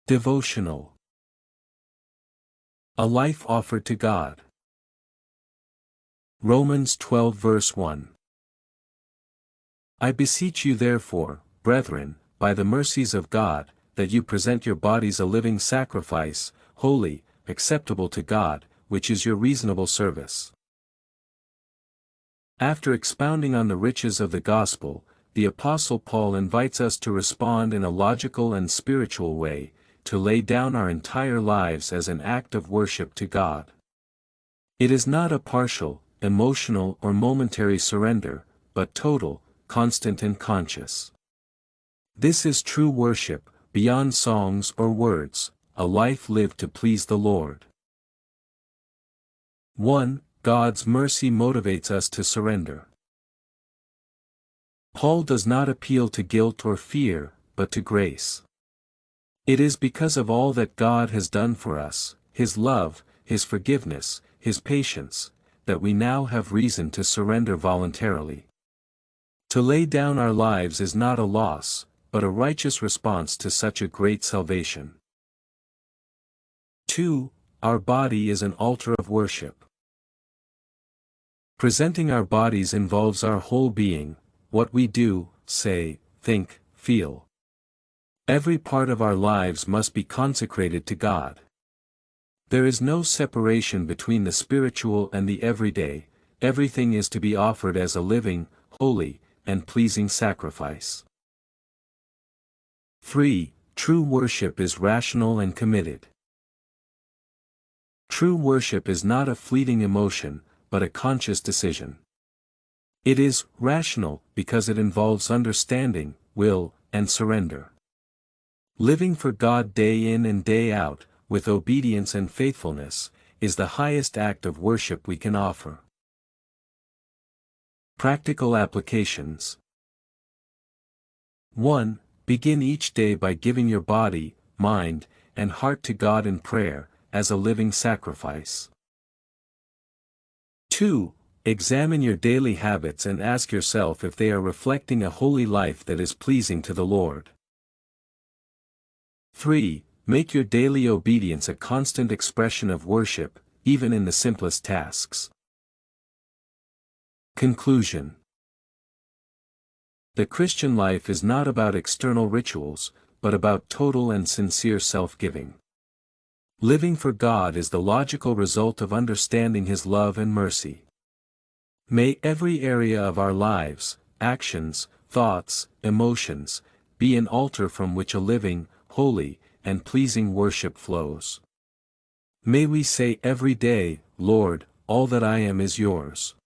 Devotional. A life offered to God. Romans 12 verse 1. I beseech you therefore, brethren, by the mercies of God, that you present your bodies a living sacrifice, holy, acceptable to God, which is your reasonable service. After expounding on the riches of the gospel, the Apostle Paul invites us to respond in a logical and spiritual way, to lay down our entire lives as an act of worship to God. It is not a partial, emotional or momentary surrender, but total, constant and conscious. This is true worship, beyond songs or words, a life lived to please the Lord. 1. God's mercy motivates us to surrender. Paul does not appeal to guilt or fear, but to grace. It is because of all that God has done for us, His love, His forgiveness, His patience, that we now have reason to surrender voluntarily. To lay down our lives is not a loss, but a righteous response to such a great salvation. 2. Our body is an altar of worship. Presenting our bodies involves our whole being, what we do, say, think, feel. Every part of our lives must be consecrated to God. There is no separation between the spiritual and the everyday, everything is to be offered as a living, holy, and pleasing sacrifice. 3. True worship is rational and committed. True worship is not a fleeting emotion, but a conscious decision. It is rational because it involves understanding, will, and surrender. Living for God day in and day out, with obedience and faithfulness, is the highest act of worship we can offer. Practical applications. 1. Begin each day by giving your body, mind, and heart to God in prayer, as a living sacrifice. 2. Examine your daily habits and ask yourself if they are reflecting a holy life that is pleasing to the Lord. 3. Make your daily obedience a constant expression of worship, even in the simplest tasks. Conclusion. The Christian life is not about external rituals, but about total and sincere self-giving. Living for God is the logical result of understanding His love and mercy. May every area of our lives, actions, thoughts, emotions, be an altar from which a living, holy, and pleasing worship flows. May we say every day, Lord, all that I am is yours.